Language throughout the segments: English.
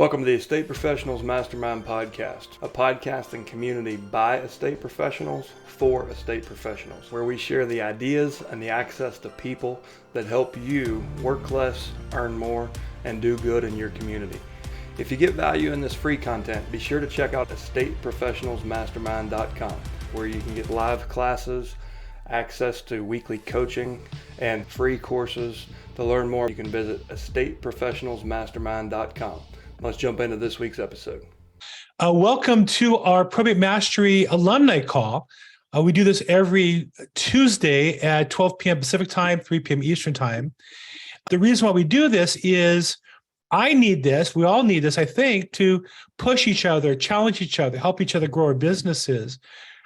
Welcome to the Estate Professionals Mastermind Podcast, a podcasting community by estate professionals for estate professionals, where we share the ideas and the access to people that help you work less, earn more, and do good in your community. If you get value in this free content, be sure to check out estateprofessionalsmastermind.com, where you can get live classes, access to weekly coaching, and free courses. To learn more, you can visit estateprofessionalsmastermind.com. Let's jump into this week's episode. Welcome to our Probate Mastery alumni call. We do this every Tuesday at 12 p.m. Pacific time, 3 p.m. Eastern time. The reason why we do this is I need this, we all need this, I think, to push each other, challenge each other, help each other grow our businesses.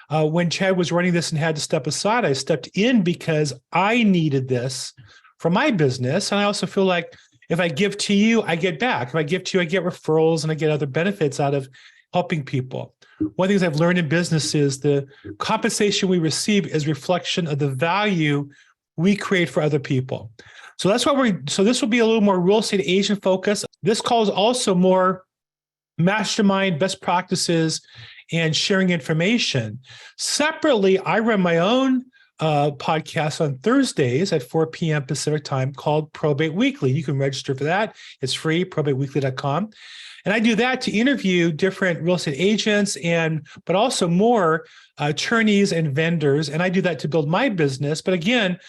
When Chad was running this and had to step aside, I stepped in because I needed this for my business. And I also feel like if I give to you, I get back. If I give to you, I get referrals and I get other benefits out of helping people. One of the things I've learned in business is the compensation we receive is reflection of the value we create for other people. So that's why so this will be a little more real estate agent focused. This call is also more mastermind, best practices, and sharing information. Separately, I run my own podcast on Thursdays at 4 p.m. Pacific time called Probate Weekly. You can register for that. It's free, probateweekly.com. And I do that to interview different real estate agents but also more attorneys and vendors. And I do that to build my business. But again,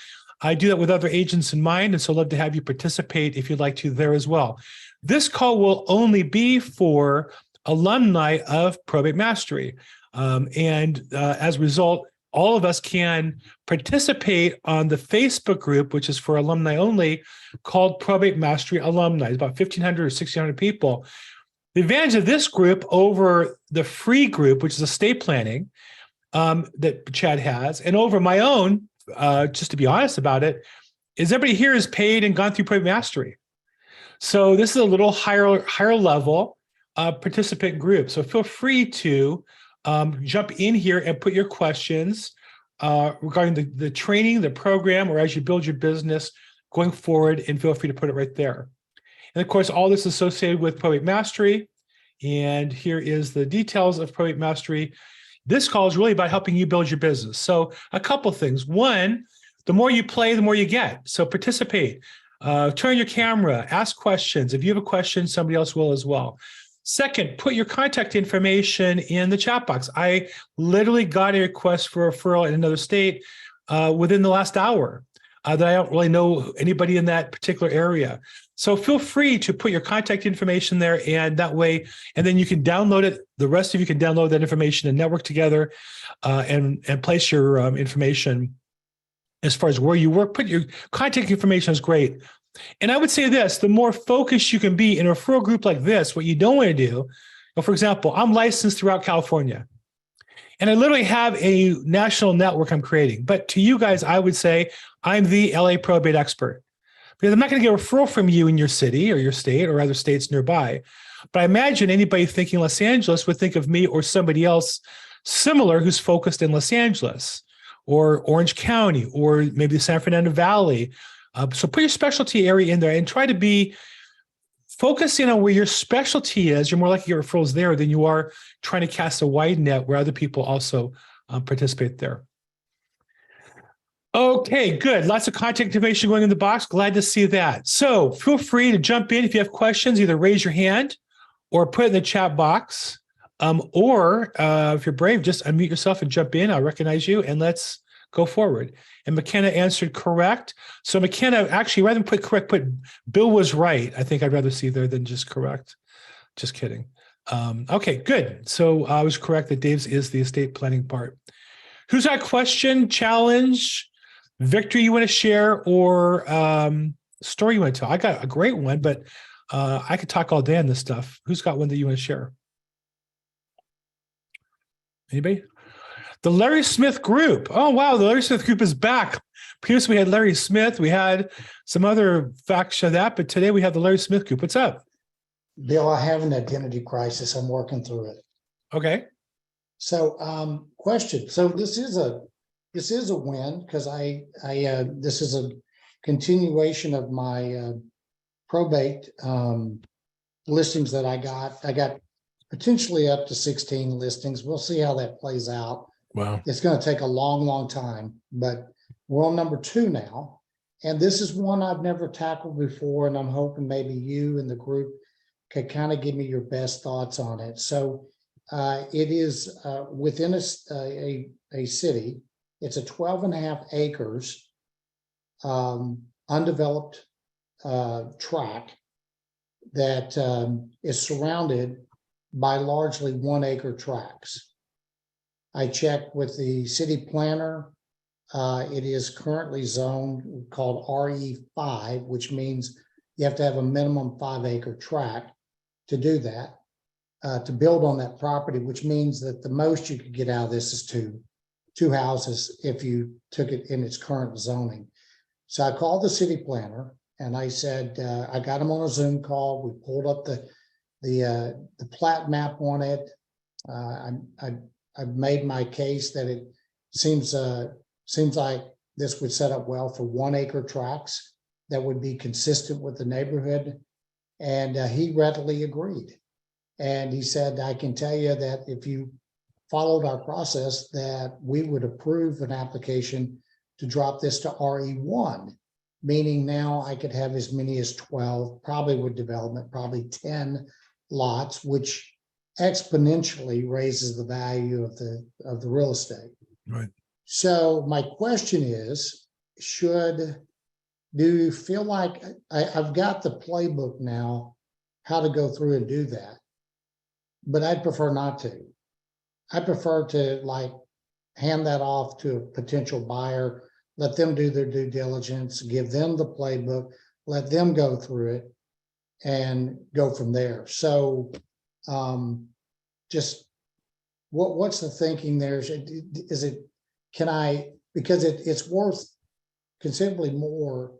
I do that with other agents in mind. And so I'd love to have you participate if you'd like to there as well. This call will only be for alumni of Probate Mastery. As a result, all of us can participate on the Facebook group, which is for alumni only, called Probate Mastery Alumni. It's about 1,500 or 1,600 people. The advantage of this group over the free group, which is estate planning, that Chad has, and over my own, just to be honest about it, is everybody here is paid and gone through Probate Mastery. So this is a little higher level participant group. So feel free to jump in here and put your questions regarding the training, the program, or as you build your business going forward, and feel free to put it right there. And of course, all this is associated with Probate Mastery. And here is the details of Probate Mastery. This call is really about helping you build your business. So a couple things. One, the more you play, the more you get. So participate, turn your camera, ask questions. If you have a question, somebody else will as well. Second, put your contact information in the chat box. I literally got a request for a referral in another state within the last hour that I don't really know anybody in that particular area. So feel free to put your contact information there, and that way, and then you can download it. The rest of you can download that information and network together and place your information as far as where you work. Put your contact information is great. And I would say this, the more focused you can be in a referral group like this, what you don't want to do, for example, I'm licensed throughout California, and I literally have a national network I'm creating. But to you guys, I would say I'm the LA probate expert, because I'm not going to get a referral from you in your city or your state or other states nearby. But I imagine anybody thinking Los Angeles would think of me or somebody else similar who's focused in Los Angeles or Orange County or maybe the San Fernando Valley. So put your specialty area in there and try to be focusing on where your specialty is. You're more likely to get referrals there than you are trying to cast a wide net where other people also participate there. Okay, good. Lots of contact information going in the box. Glad to see that. So feel free to jump in if you have questions. Either raise your hand or put it in the chat box. Or if you're brave, just unmute yourself and jump in. I'll recognize you and let's go forward. And McKenna answered correct. So McKenna, actually, rather than put correct, put Bill was right. I think I'd rather see there than just correct. Just kidding. Okay, good. So I was correct that Dave's is the estate planning part. Who's got a question, challenge, victory you want to share, or story you want to tell? I got a great one, but I could talk all day on this stuff. Who's got one that you want to share? Anybody? The Larry Smith group. Oh, wow. The Larry Smith group is back. Previously, we had Larry Smith. We had some other facts of that, but today we have the Larry Smith group. What's up? Bill, I have an identity crisis. I'm working through it. Okay. So, question. So this is a win because this is a continuation of my probate listings that I got potentially up to 16 listings. We'll see how that plays out. Wow. It's going to take a long, long time, but we're on number 2 now. And this is one I've never tackled before, and I'm hoping maybe you and the group could kind of give me your best thoughts on it. So it is within a city. It's a 12.5 acres undeveloped tract that is surrounded by largely 1 acre tracts. I checked with the city planner. It is currently zoned called RE5, which means you have to have a minimum 5 acre tract to do that, to build on that property, which means that the most you could get out of this is two houses if you took it in its current zoning. So I called the city planner and I said, I got him on a Zoom call. We pulled up the plat map on it. I've made my case that it seems like this would set up well for 1 acre tracts that would be consistent with the neighborhood. And he readily agreed. And he said, I can tell you that if you followed our process, that we would approve an application to drop this to RE1, meaning now I could have as many as 12, probably with development, probably 10 lots, which exponentially raises the value of the real estate. Right. So my question is, do you feel like I've got the playbook now, how to go through and do that, but I'd prefer not to. I prefer to hand that off to a potential buyer, let them do their due diligence, give them the playbook, let them go through it and go from there. So just what's the thinking there? Because it's worth considerably more,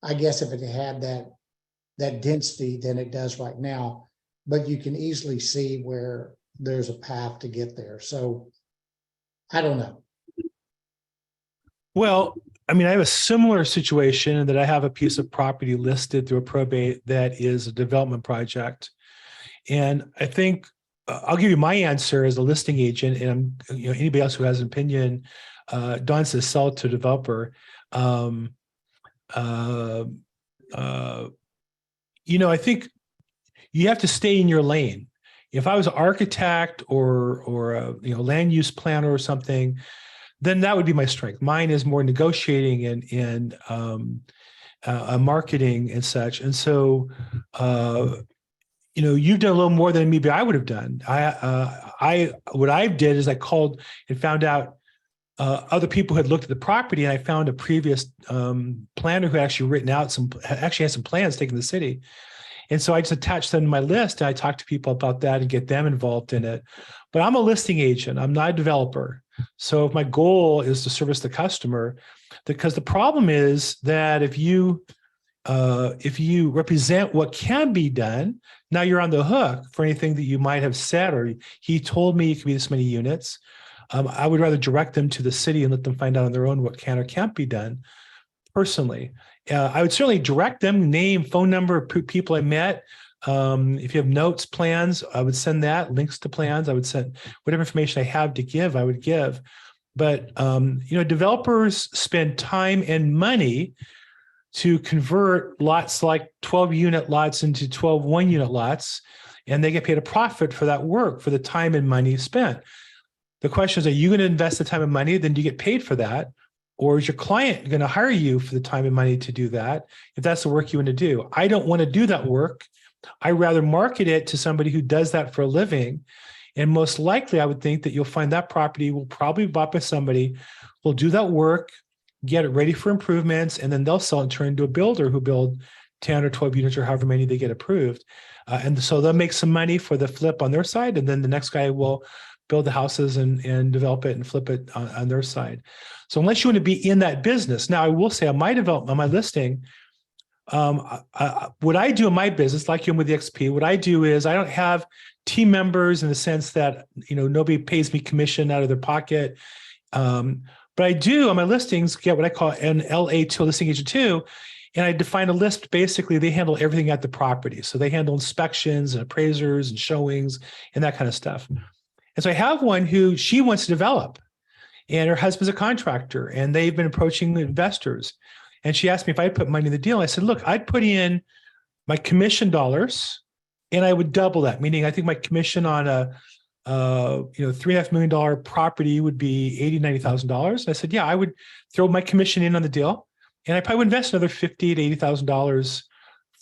I guess, if it had that density than it does right now, but you can easily see where there's a path to get there. So I don't know. Well, I mean, I have a similar situation in that I have a piece of property listed through a probate that is a development project. And I think I'll give you my answer as a listing agent, and anybody else who has an opinion, Don says sell to a developer. I think you have to stay in your lane. If I was an architect or a land use planner or something, then that would be my strength. Mine is more negotiating and marketing and such. And so, you've done a little more than maybe I would have done. What I did is I called and found out other people had looked at the property, and I found a previous planner who had actually had some plans taken to the city. And so I just attached them to my list, and I talked to people about that and get them involved in it. But I'm a listing agent. I'm not a developer. So if my goal is to service the customer, because the problem is that if you represent what can be done, now you're on the hook for anything that you might have said, or he told me it could be this many units. I would rather direct them to the city and let them find out on their own what can or can't be done personally. I would certainly direct them, name, phone number, people I met. If you have notes, plans, I would send that, links to plans. I would send whatever information I have to give, I would give. But, developers spend time and money to convert lots like 12 unit lots into 12 1-unit lots, and they get paid a profit for that work, for the time and money spent. The question is, are you going to invest the time and money? Then do you get paid for that? Or is your client going to hire you for the time and money to do that, if that's the work you want to do? I don't want to do that work. I rather market it to somebody who does that for a living. And most likely, I would think that you'll find that property will probably be bought by somebody who will do that work, get it ready for improvements, and then they'll sell it and turn into a builder who build 10 or 12 units or however many they get approved. And so they'll make some money for the flip on their side, and then the next guy will build the houses and develop it and flip it on their side. So unless you want to be in that business, now I will say on my development, on my listing, what I do in my business, like you with the XP, what I do is I don't have team members in the sense that, nobody pays me commission out of their pocket. But I do on my listings get what I call an LA2, listing agent 2. And I define a list. Basically, they handle everything at the property. So they handle inspections and appraisers and showings and that kind of stuff. And so I have one who she wants to develop, and her husband's a contractor, and they've been approaching investors. And she asked me if I'd put money in the deal. I said, look, I'd put in my commission dollars and I would double that, meaning I think my commission on a $3.5 million property would be $80,000-$90,000. I said, yeah, I would throw my commission in on the deal, and I probably would invest another $50,000 to $80,000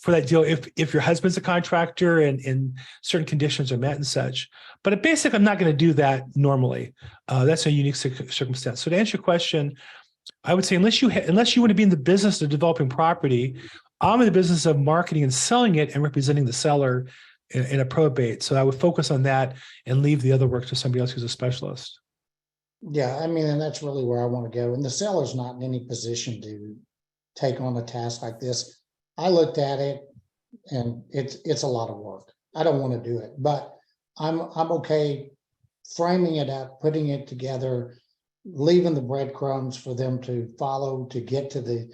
for that deal if your husband's a contractor and certain conditions are met and such. But basically, I'm not going to do that normally. That's a unique circumstance. So to answer your question, I would say unless you want to be in the business of developing property, I'm in the business of marketing and selling it and representing the seller in a probate. So I would focus on that and leave the other work to somebody else who's a specialist. Yeah, I mean, and that's really where I want to go. And the seller's not in any position to take on a task like this. I looked at it and it's a lot of work. I don't want to do it, but I'm okay framing it up, putting it together, leaving the breadcrumbs for them to follow to get to the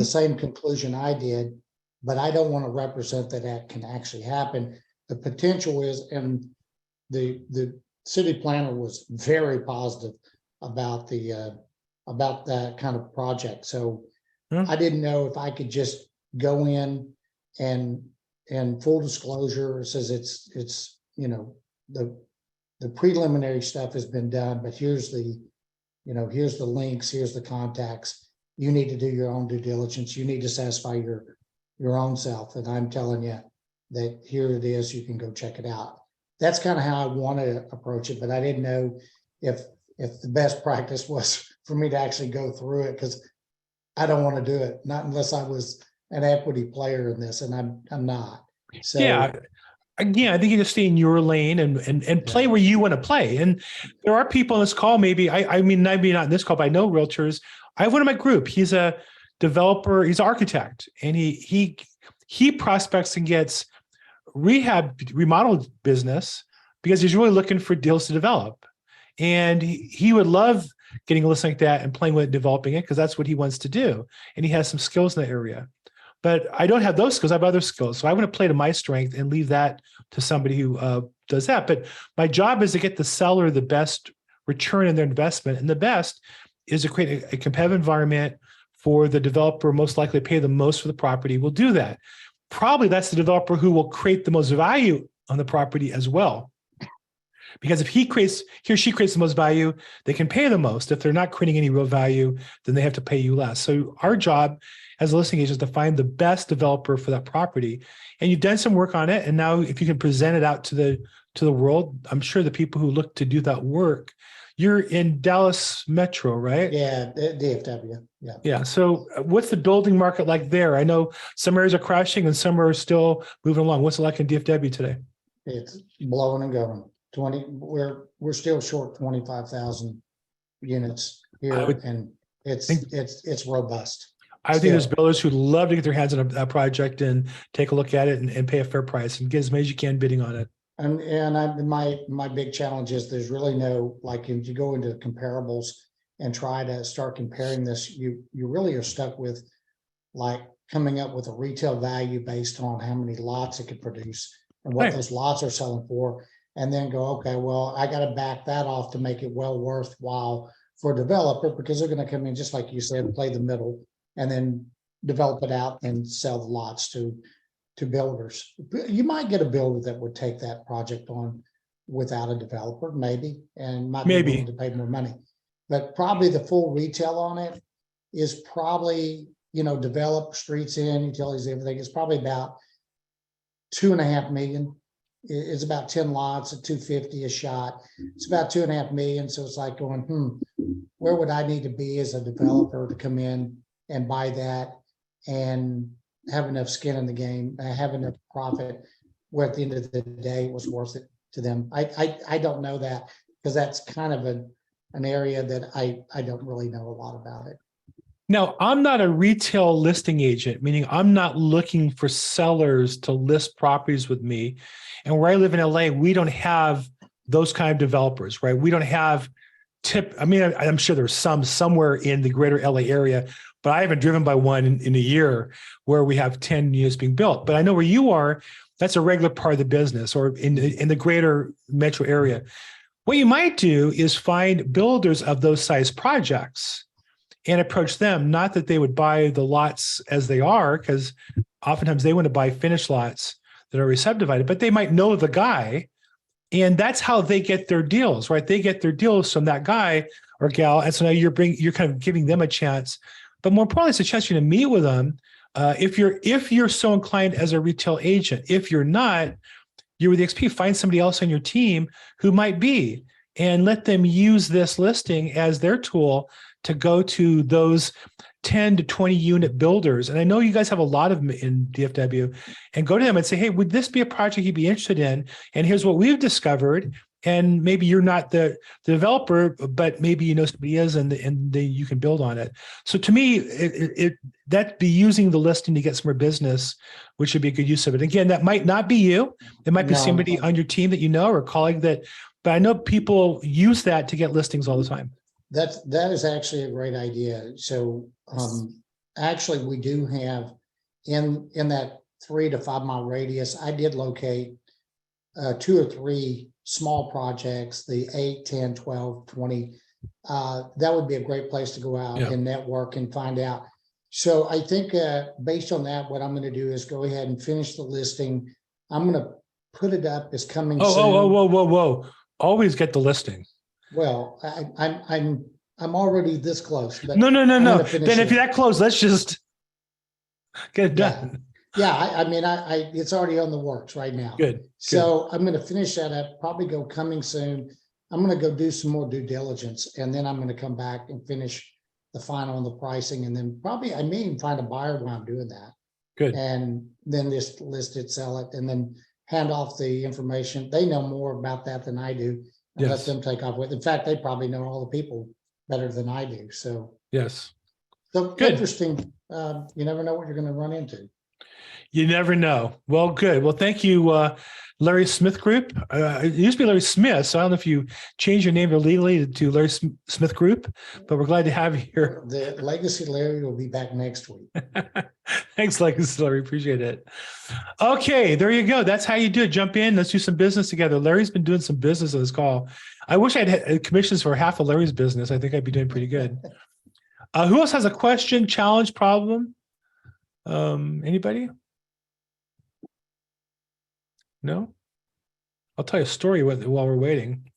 same conclusion I did. But I don't want to represent that can actually happen. The potential is, and the city planner was very positive about that kind of project. So I didn't know if I could just go in and full disclosure, it says it's the preliminary stuff has been done, but here's the links, here's the contacts. You need to do your own due diligence. You need to satisfy your own self. And I'm telling you that here it is, you can go check it out. That's kind of how I want to approach it, but I didn't know if the best practice was for me to actually go through it, because I don't want to do it, not unless I was an equity player in this, and I'm not. So yeah, again, I think you just stay in your lane and play where you want to play. And there are people on this call, maybe maybe not in this call, but I know realtors. I have one in my group. He's a developer, he's an architect, and he prospects and gets remodel business because he's really looking for deals to develop. And he would love getting a list like that and playing with it, developing it, because that's what he wants to do. And he has some skills in that area. But I don't have those skills. I have other skills. So I want to play to my strength and leave that to somebody who does that. But my job is to get the seller the best return in their investment. And the best is to create a competitive environment for the developer most likely to pay the most for the property. We'll do that. Probably that's the developer who will create the most value on the property as well. Because if he or she creates the most value, they can pay the most. If they're not creating any real value, then they have to pay you less. So our job as a listing agent is to find the best developer for that property. And you've done some work on it. And now if you can present it out to the world, I'm sure the people who look to do that work, you're in Dallas Metro, right? Yeah, DFW. Yeah. Yeah. So what's the building market like there? I know some areas are crashing and some are still moving along. What's it like in DFW today? It's blowing and going. We're still short 25,000 units here, and it's robust. I think there's builders who'd love to get their hands on a project and take a look at it and pay a fair price and get as many as you can bidding on it. My big challenge is there's really no, like, if you go into comparables and try to start comparing this, you really are stuck with like coming up with a retail value based on how many lots it could produce and what those lots are selling for, and then go, okay, well, I got to back that off to make it well worthwhile for a developer, because they're going to come in, just like you said, play the middle and then develop it out and sell the lots to builders. You might get a builder that would take that project on without a developer, maybe, and might be willing to pay more money. But probably the full retail on it is probably, develop streets in, utilities, everything. It's probably about 2.5 million. It's about 10 lots at 250 a shot. It's about 2.5 million. So it's like going, where would I need to be as a developer to come in and buy that and have enough skin in the game, have enough profit where at the end of the day it was worth it to them. I don't know that, because that's kind of an area that I don't really know a lot about it. Now, I'm not a retail listing agent, meaning I'm not looking for sellers to list properties with me. And where I live in LA, we don't have those kind of developers, right? We don't have I mean, I'm sure there's some somewhere in the greater LA area, but I haven't driven by one in a year where we have 10 units being built. But I know where you are, that's a regular part of the business, or in the greater metro area. What you might do is find builders of those size projects and approach them. Not that they would buy the lots as they are, because oftentimes they want to buy finished lots that are already subdivided, but they might know the guy. And that's how they get their deals, right? They get their deals from that guy or gal. And so now you're kind of giving them a chance. But more importantly, it's a chance for you to meet with them. If you're so inclined as a retail agent. If you're not, you're with the XP, find somebody else on your team who might be, and let them use this listing as their tool to go to those 10 to 20 unit builders. And I know you guys have a lot of them in DFW, and go to them and say, hey, would this be a project you'd be interested in? And here's what we've discovered. And maybe you're not the developer, but maybe you know somebody is, and you can build on it. So to me, that'd be using the listing to get some more business, which would be a good use of it. Again, that might not be you. It might be somebody on your team that you know, or a colleague but I know people use that to get listings all the time. That is actually a great idea. So actually, we do have in that 3 to 5 mile radius, I did locate 2 or 3 small projects, the 8, 10, 12, 20. That would be a great place to go out and network and find out. So I think based on that, what I'm going to do is go ahead and finish the listing. I'm going to put it up as coming soon. Whoa. Always get the listing. Well, I'm already this close. But No. Then if you're that close, let's just get it done. Yeah, I mean, it's already on the works right now. Good. So I'm going to finish that up, probably go coming soon. I'm going to go do some more due diligence, and then I'm going to come back and finish the final on the pricing. And then probably I may even find a buyer while I'm doing that. Good. And then just list it, sell it, and then hand off the information. They know more about that than I do. And let them take off with. In fact, they probably know all the people better than I do. So yes. So good. Interesting. You never know what you're going to run into. You never know. Well, good. Well, thank you, Larry Smith Group. It used to be Larry Smith, so I don't know if you changed your name legally to Larry Smith Group, but we're glad to have you here. The Legacy Larry will be back next week. Thanks, Legacy Larry. Appreciate it. Okay, there you go. That's how you do it. Jump in. Let's do some business together. Larry's been doing some business on this call. I wish I'd had commissions for half of Larry's business. I think I'd be doing pretty good. Who else has a question, challenge, problem? Anybody? No? I'll tell you a story while we're waiting.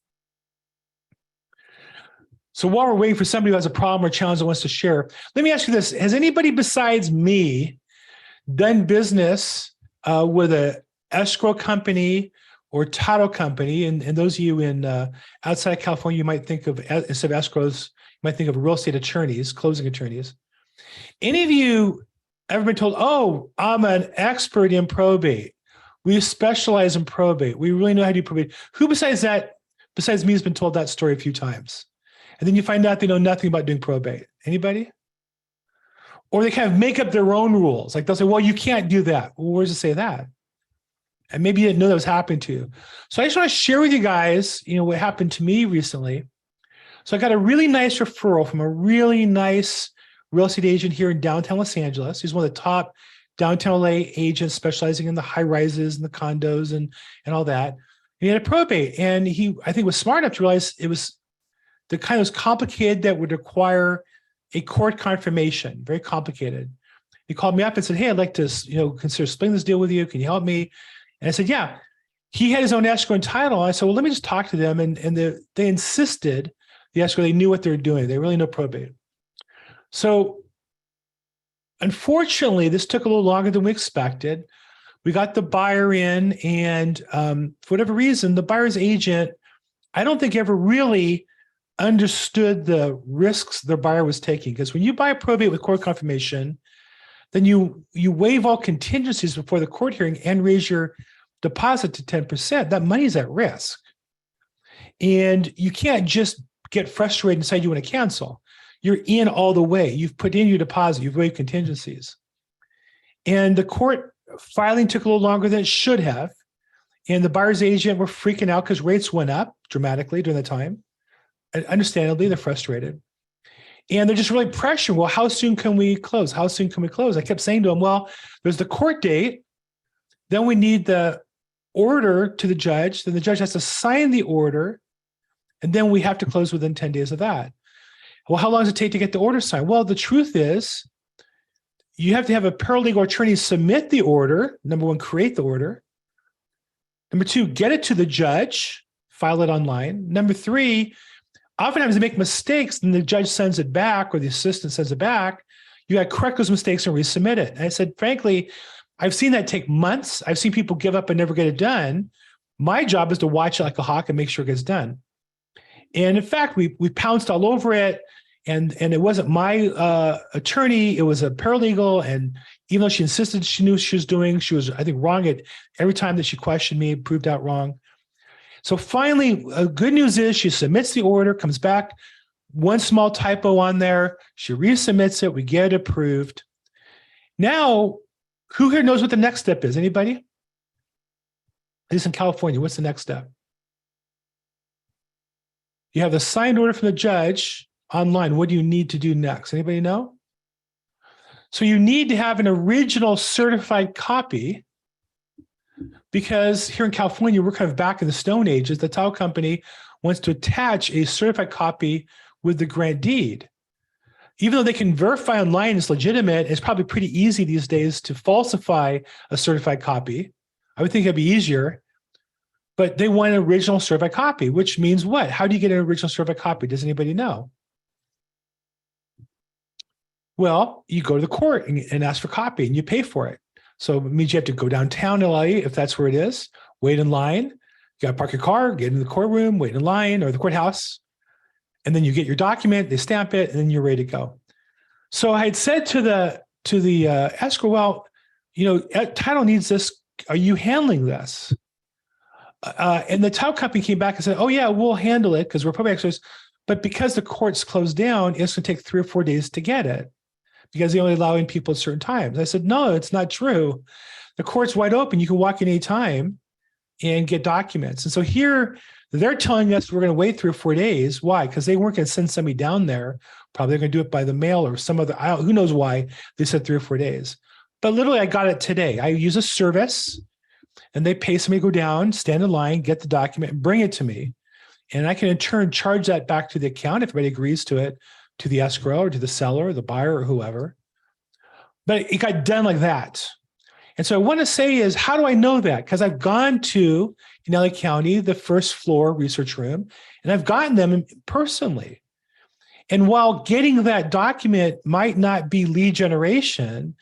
So while we're waiting for somebody who has a problem or challenge that wants to share, let me ask you this. Has anybody besides me done business with a escrow company or title company? And those of you in outside California, you might think of, instead of escrows, you might think of real estate attorneys, closing attorneys. Any of you ever been told, oh, I'm an expert in probate. We specialize in probate. We really know how to do probate. Who besides me has been told that story a few times? And then you find out they know nothing about doing probate. Anybody? Or they kind of make up their own rules. Like they'll say, well, you can't do that. Well, where does it say that? And maybe you didn't know that was happening to you. So I just want to share with you guys, what happened to me recently. So I got a really nice referral from a really nice real estate agent here in downtown Los Angeles. He's one of the top downtown LA agents specializing in the high rises and the condos and all that. And he had a probate, and I think was smart enough to realize it was the kind of complicated that would require a court confirmation, very complicated. He called me up and said, hey, I'd like to, consider splitting this deal with you. Can you help me? And I said, yeah. He had his own escrow and title. I said, well, let me just talk to them. And they insisted, the escrow, they knew what they were doing. They really know probate. So unfortunately, this took a little longer than we expected. We got the buyer in, and for whatever reason, the buyer's agent, I don't think ever really understood the risks the buyer was taking. Because when you buy a probate with court confirmation, then you waive all contingencies before the court hearing and raise your deposit to 10%. That money's at risk. And you can't just get frustrated and decide you want to cancel. You're in all the way. You've put in your deposit. You've waived contingencies. And the court filing took a little longer than it should have. And the buyer's agent were freaking out because rates went up dramatically during the time. understandably, they're frustrated. And they're just really pressuring. Well, how soon can we close? How soon can we close? I kept saying to them, well, there's the court date. Then we need the order to the judge. Then the judge has to sign the order. And then we have to close within 10 days of that. Well, how long does it take to get the order signed? Well, the truth is, you have to have a paralegal attorney submit the order. Number one, create the order. Number two, get it to the judge, file it online. Number three, oftentimes they make mistakes and the judge sends it back or the assistant sends it back. You got to correct those mistakes and resubmit it. And I said, frankly, I've seen that take months. I've seen people give up and never get it done. My job is to watch it like a hawk and make sure it gets done. And in fact, we pounced all over it. And it wasn't my attorney, it was a paralegal. And even though she insisted she knew what she was doing, she was, I think, wrong at every time that she questioned me, proved out wrong. So finally, good news is she submits the order, comes back, one small typo on there, she resubmits it, we get it approved. Now, who here knows what the next step is? Anybody? At least in California, what's the next step? You have the signed order from the judge online. What do you need to do next? Anybody know? So you need to have an original certified copy, because here in California, we're kind of back in the Stone Ages. The title company wants to attach a certified copy with the grant deed. Even though they can verify online it's legitimate, it's probably pretty easy these days to falsify a certified copy. I would think it'd be easier, but they want an original certified copy, which means what? How do you get an original certified copy? Does anybody know? Well, you go to the court and ask for a copy and you pay for it. So it means you have to go downtown LA, if that's where it is, wait in line, you got to park your car, get in the courtroom, wait in line or the courthouse, and then you get your document, they stamp it, and then you're ready to go. So I had said to the escrow, well, title needs this. Are you handling this? And the title company came back and said, oh yeah, we'll handle it because we're probate experts. But because the court's closed down, it's going to take 3 or 4 days to get it, because they only allow in people at certain times. I said, no, it's not true. The court's wide open. You can walk in any time and get documents. And so here they're telling us we're going to wait 3 or 4 days. Why? Because they weren't going to send somebody down there. Probably they're going to do it by the mail or some other, who knows why they said 3 or 4 days. But literally I got it today. I use a service and they pay somebody to go down, stand in line, get the document and bring it to me. And I can in turn charge that back to the account if everybody agrees to it, to the escrow or to the seller or the buyer or whoever. But it got done like that. And so I want to say is, how do I know that? Because I've gone to, in LA County, the first floor research room, and I've gotten them personally. And while getting that document might not be lead generation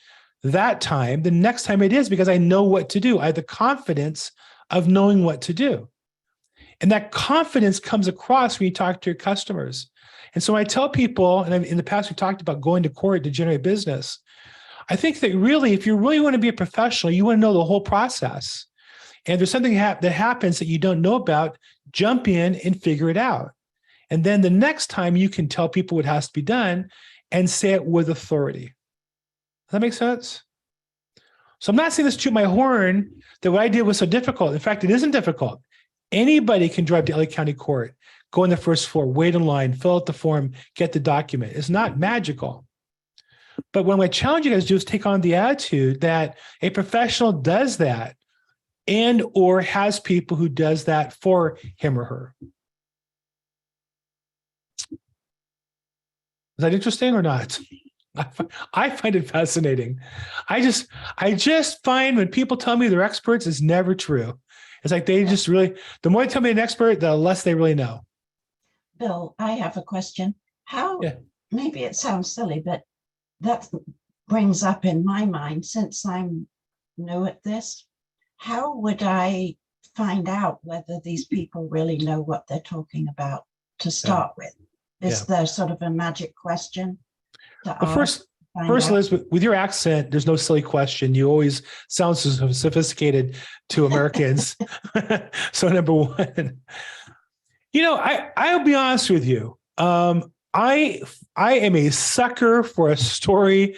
that time, the next time it is, because I know what to do. I have the confidence of knowing what to do. And that confidence comes across when you talk to your customers. And so I tell people, and in the past we talked about going to court to generate business. I think that really, if you really want to be a professional, you want to know the whole process. And if there's something that happens that you don't know about, jump in and figure it out. And then the next time you can tell people what has to be done and say it with authority. Does that make sense? So I'm not saying this to my horn that what I did was so difficult. In fact, it isn't difficult. Anybody can drive to LA County Court, go on the first floor, wait in line, fill out the form, get the document. It's not magical. But what I challenge you guys to do is take on the attitude that a professional does that and or has people who does that for him or her. Is that interesting or not? I find it fascinating. I just find when people tell me they're experts, it's never true. It's like they just really, the more they tell me an expert, the less they really know. Bill, I have a question. Maybe it sounds silly, but that brings up in my mind, since I'm new at this, how would I find out whether these people really know what they're talking about to start with? Is there sort of a magic question? Well, first, Liz, with your accent, there's no silly question. You always sound so sophisticated to Americans. So number one, I'll be honest with you. I am a sucker for a story.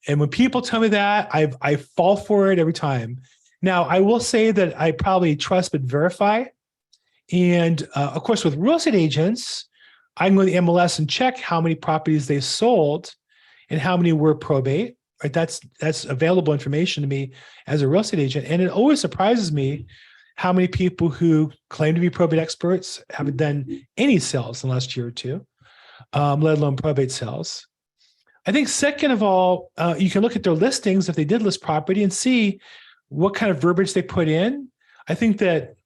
And when people tell me that, I fall for it every time. Now, I will say that I probably trust but verify. And of course, with real estate agents, I can go to the MLS and check how many properties they sold and how many were probate, right? That's available information to me as a real estate agent. And it always surprises me how many people who claim to be probate experts haven't done any sales in the last year or two, let alone probate sales. I think second of all, you can look at their listings if they did list property and see what kind of verbiage they put in. I think that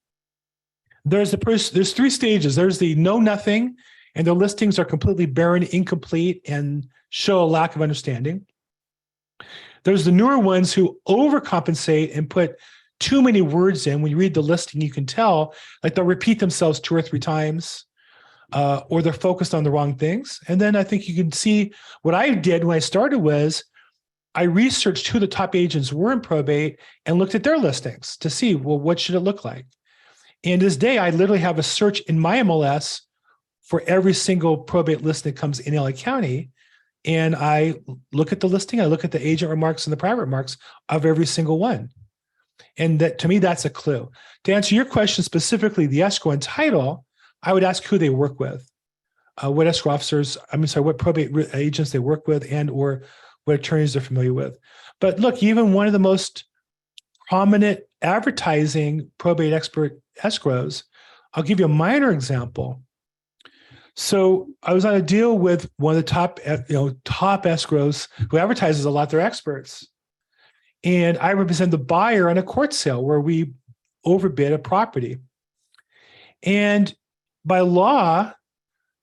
there's three stages. There's the know nothing, and their listings are completely barren, incomplete, and show a lack of understanding. There's the newer ones who overcompensate and put too many words in. When you read the listing, you can tell, like they'll repeat themselves 2 or 3 times, or they're focused on the wrong things. And then I think you can see what I did when I started was I researched who the top agents were in probate and looked at their listings to see, well, what should it look like? And this day, I literally have a search in my MLS for every single probate list that comes in LA County. And I look at the listing, I look at the agent remarks and the private remarks of every single one. And that, to me, that's a clue. To answer your question specifically, the escrow and title, I would ask who they work with, what escrow officers, what probate agents they work with, and or what attorneys they're familiar with. But look, even one of the most prominent advertising probate expert escrows, I'll give you a minor example. So I was on a deal with one of the top escrows who advertises a lot. They're experts. And I represent the buyer on a court sale where we overbid a property. And by law,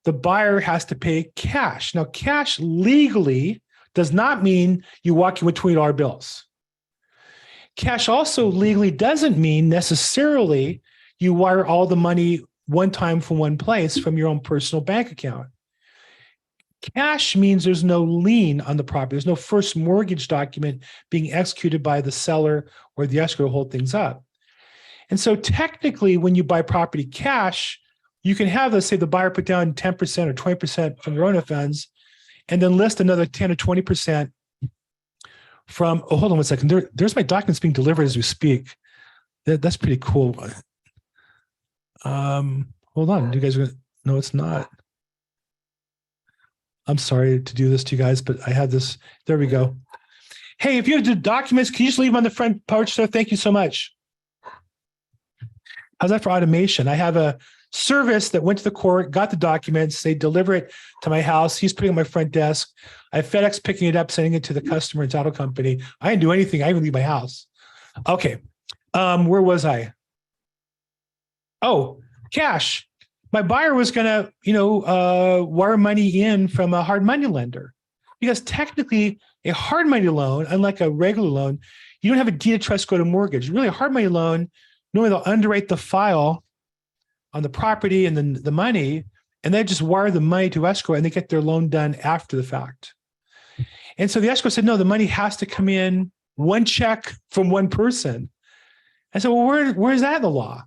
the buyer has to pay cash. Now, cash legally does not mean you walk in with $20 bills. Cash also legally doesn't mean necessarily you wire all the money one time from one place from your own personal bank account. Cash means there's no lien on the property. There's no first mortgage document being executed by the seller or the escrow to hold things up. And so technically, when you buy property cash, you can have, let's say, the buyer put down 10% or 20% from their own funds and then list another 10 or 20% from, oh, hold on one second. There's my documents being delivered as we speak. That's pretty cool. Hold on. You guys are gonna, no, it's not. I'm sorry to do this to you guys, but I have this. There we go. Hey, if you have the documents, can you just leave them on the front porch, sir? Thank you so much. How's that for automation? I have a service that went to the court, got the documents, they deliver it to my house. He's putting it on my front desk. I have FedEx picking it up, sending it to the customer and title company. I didn't do anything. I didn't leave my house. Okay. Where was I? Oh, cash. My buyer was going to, wire money in from a hard money lender, because technically a hard money loan, unlike a regular loan, you don't have a deed of trust go to mortgage. Really, a hard money loan, normally they'll underwrite the file on the property and then the money, and they just wire the money to escrow and they get their loan done after the fact. And so the escrow said, no, the money has to come in one check from one person. I said, well, where is that in the law?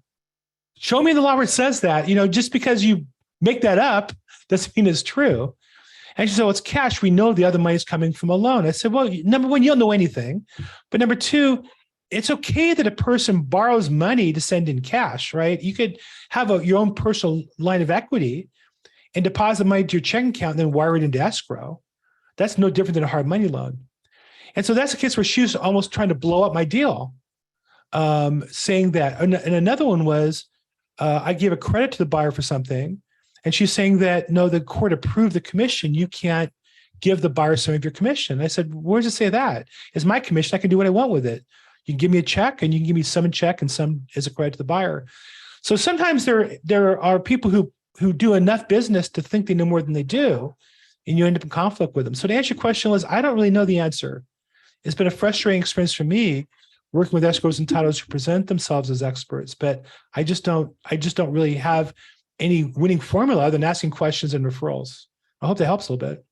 Show me the law where it says that. Just because you make that up doesn't mean it's true. And she said, well, it's cash. We know the other money is coming from a loan. I said, well, number one, you don't know anything. But number two, it's okay that a person borrows money to send in cash, right? You could have your own personal line of equity and deposit money to your checking account and then wire it into escrow. That's no different than a hard money loan. And so that's a case where she was almost trying to blow up my deal, saying that. And another one was, I gave a credit to the buyer for something, and she's saying that, no, the court approved the commission. You can't give the buyer some of your commission. I said, where does it say that? It's my commission. I can do what I want with it. You can give me a check, and you can give me some in check and some as a credit to the buyer. So sometimes there are people who do enough business to think they know more than they do, and you end up in conflict with them. So to answer your question, Liz, I don't really know the answer. It's been a frustrating experience for me working with escrows and titles who present themselves as experts, but I just don't really have any winning formula other than asking questions and referrals. I hope that helps a little bit.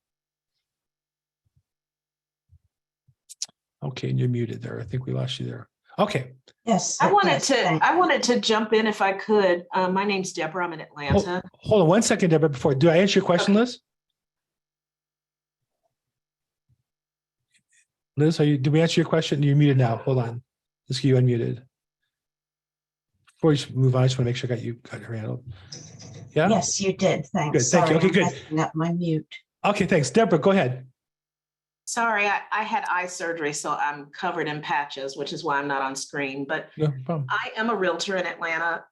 Okay, and you're muted there. I think we lost you there. Okay. Yes. I wanted to jump in if I could. My name's Deborah. I'm in Atlanta. Hold on one second, Deborah. Do I answer your question, okay. Liz, did we answer your question? You're muted now. Hold on. Let's get you unmuted. Before you move on, I just want to make sure I got her handled. Yeah. Yes, you did. Thanks. Good. Thank you. Sorry, Okay, I'm good. messing up my mute. Okay, thanks. Deborah, go ahead. Sorry, I had eye surgery, so I'm covered in patches, which is why I'm not on screen. But No problem. I am a realtor in Atlanta.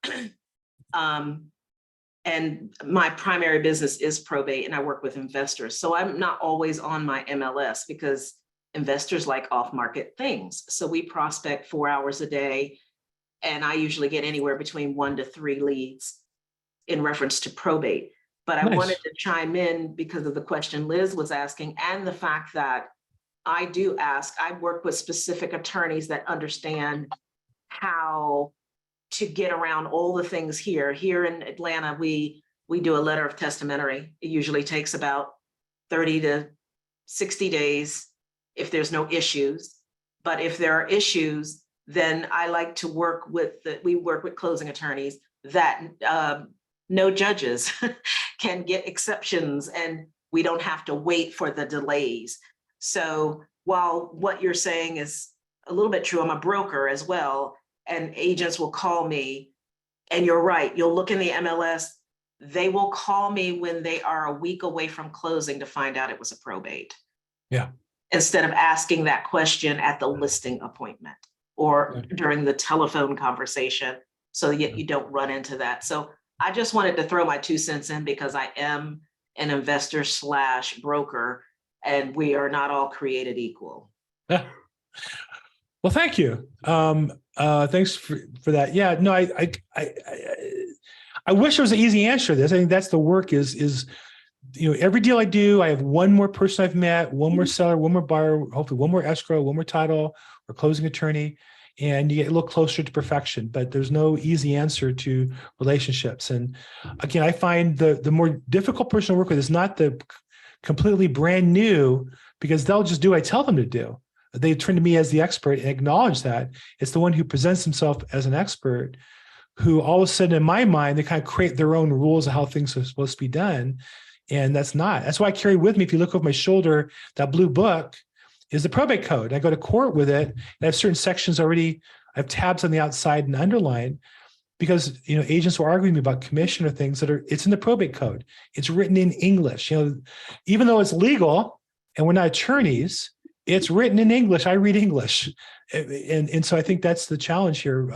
And my primary business is probate, and I work with investors. So I'm not always on my MLS because investors like off-market things. So we prospect 4 hours a day, and I usually get anywhere between 1 to 3 leads in reference to probate. But I Nice. wanted to chime in because of the question Liz was asking and the fact that I do ask, I work with specific attorneys that understand how to get around all the things here. Here in Atlanta, we do a letter of testamentary. It usually takes about 30 to 60 days if there's no issues. But if there are issues, then I like to work with, we work with closing attorneys that no judges can get exceptions, and we don't have to wait for the delays. So while what you're saying is a little bit true, I'm a broker as well, and agents will call me, and you're right, you'll look in the MLS, they will call me when they are a week away from closing to find out it was a probate. Yeah. Instead of asking that question at the listing appointment or during the telephone conversation, so yet you don't run into that. So I just wanted to throw my 2 cents in because I am an investor / broker, and we are not all created equal. Yeah. Well, thank you. Thanks for that. Yeah, no, I wish there was an easy answer to this. I think that's the work is, every deal I do, I have one more person I've met, one more seller, one more buyer, hopefully one more escrow, one more title or closing attorney, and you get a little closer to perfection, but there's no easy answer to relationships. And again, I find the more difficult person to work with is not the completely brand new, because they'll just do what I tell them to do. They turn to me as the expert and acknowledge that. It's the one who presents himself as an expert who all of a sudden, in my mind, they kind of create their own rules of how things are supposed to be done. And that's why I carry with me, if you look over my shoulder, that blue book is the probate code. I go to court with it, and I have certain sections already, I have tabs on the outside and underlined, because agents will argue with me about commission or things it's in the probate code. It's written in English. Even though it's legal and we're not attorneys, it's written in English. I read English. And so I think that's the challenge here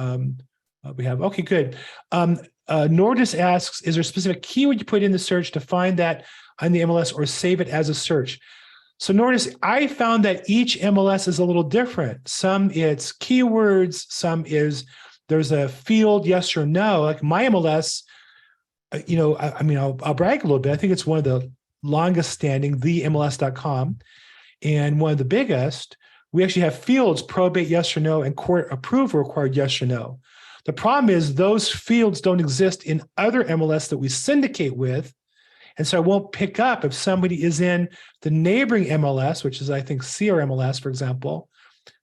we have. Okay, good. Nordis asks, is there a specific keyword you put in the search to find that on the MLS or save it as a search? So Nordis, I found that each MLS is a little different. Some it's keywords, some is there's a field, yes or no. Like my MLS, I'll brag a little bit. I think it's one of the longest standing, themls.com. And one of the biggest, we actually have fields, probate, yes or no, and court approval required, yes or no. The problem is those fields don't exist in other MLS that we syndicate with. And so I won't pick up if somebody is in the neighboring MLS, which is, I think, CRMLS, for example.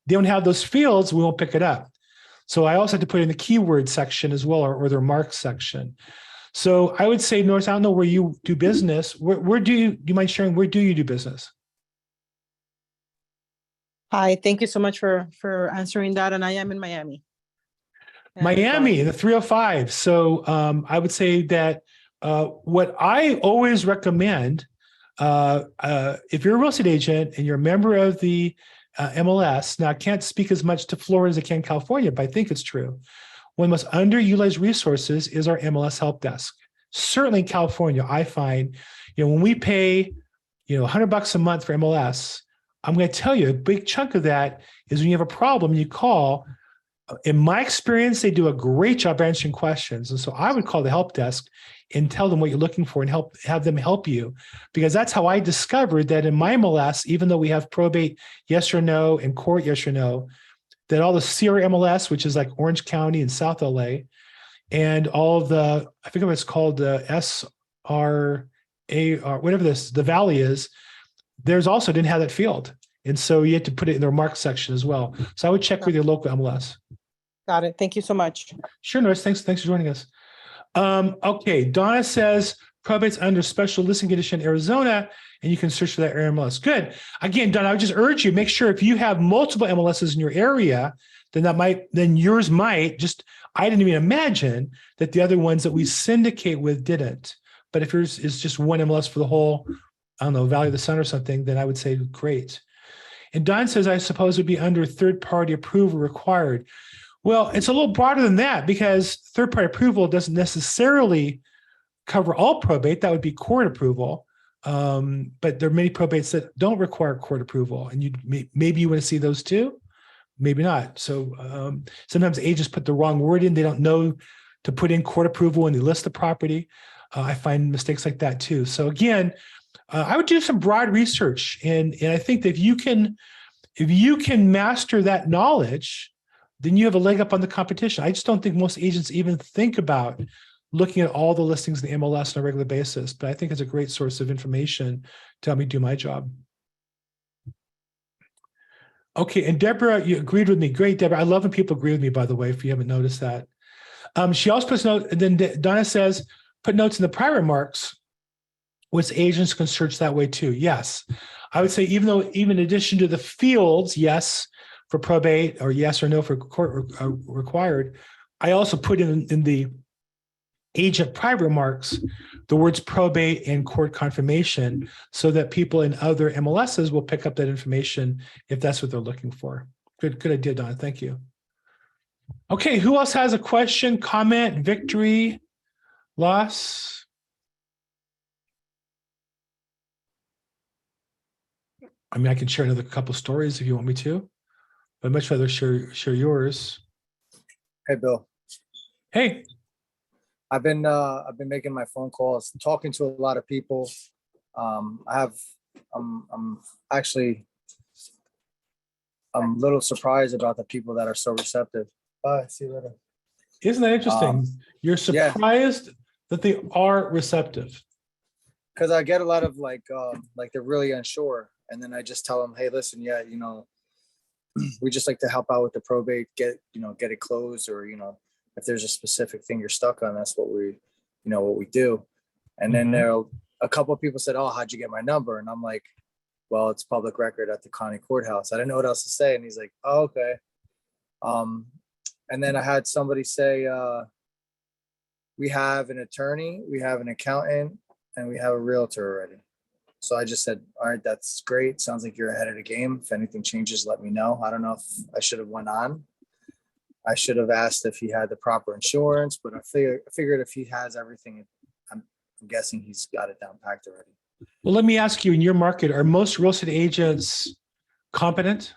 They don't have those fields, we won't pick it up. So I also have to put in the keyword section as well, or their mark section. So I would say, Norris, I don't know where you do business. Where do you mind sharing, where do you do business? Hi, thank you so much for answering that. And I am in Miami. Miami, the 305. So I would say that what I always recommend, if you're a real estate agent and you're a member of the MLS, now I can't speak as much to Florida as I can California, but I think it's true. One of the most underutilized resources is our MLS help desk. Certainly in California, I find, when we pay, $100 a month for MLS, I'm going to tell you a big chunk of that is when you have a problem, you call. In my experience, they do a great job answering questions. And so I would call the help desk and tell them what you're looking for and have them help you. Because that's how I discovered that in my MLS, even though we have probate, yes or no, and court, yes or no, that all the CRMLS, which is like Orange County and South LA, and all of the, I forget what it's called, the SRA, or whatever the valley is, there's also didn't have that field. And so you had to put it in their mark section as well. So I would check with your local MLS. Got it. Thank you so much. Sure, Norris. Thanks for joining us. Okay, Donna says probate's under special listing condition in Arizona, and you can search for that area MLS. Good. Again, Donna, I would just urge you, make sure if you have multiple MLSs in your area, then yours might just, I didn't even imagine that the other ones that we syndicate with didn't. But if yours is just one MLS for the whole, I don't know, Valley of the Sun or something, then I would say great. And Don says, I suppose it would be under third-party approval required. Well, it's a little broader than that because third-party approval doesn't necessarily cover all probate. That would be court approval. But there are many probates that don't require court approval. And maybe you want to see those too, maybe not. So sometimes agents put the wrong word in. They don't know to put in court approval when they list the property. I find mistakes like that too. So again, I would do some broad research, and I think that if you can master that knowledge, then you have a leg up on the competition. I just don't think most agents even think about looking at all the listings in the MLS on a regular basis, but I think it's a great source of information to help me do my job. Okay, and Deborah, you agreed with me. Great, Deborah. I love when people agree with me, by the way, if you haven't noticed that. She also puts note, and then Donna says, put notes in the prior remarks, which agents can search that way too. Yes. I would say even in addition to the fields, yes, for probate or yes or no for court required, I also put in the agent private remarks the words probate and court confirmation so that people in other MLSs will pick up that information if that's what they're looking for. Good idea, Donna. Thank you. Okay, who else has a question, comment, victory, loss? I mean, I can share another couple stories if you want me to, but I'd much rather share yours. Hey, Bill. Hey. I've been making my phone calls, talking to a lot of people. I'm a little surprised about the people that are so receptive. Bye. See you later. Isn't that interesting? You're surprised that they are receptive. Because I get a lot of like they're really unsure. And then I just tell them, hey, listen, we just like to help out with the probate, get it closed, or, if there's a specific thing you're stuck on, that's what we do. And then a couple of people said, oh, how'd you get my number? And I'm like, well, it's public record at the county courthouse. I didn't know what else to say. And he's like, oh, okay. And then I had somebody say, we have an attorney, we have an accountant, and we have a realtor already. So I just said, all right, that's great. Sounds like you're ahead of the game. If anything changes, let me know. I don't know if I should have went on. I should have asked if he had the proper insurance, but I figured if he has everything, I'm guessing he's got it down packed already. Well, let me ask you, in your market, are most real estate agents competent?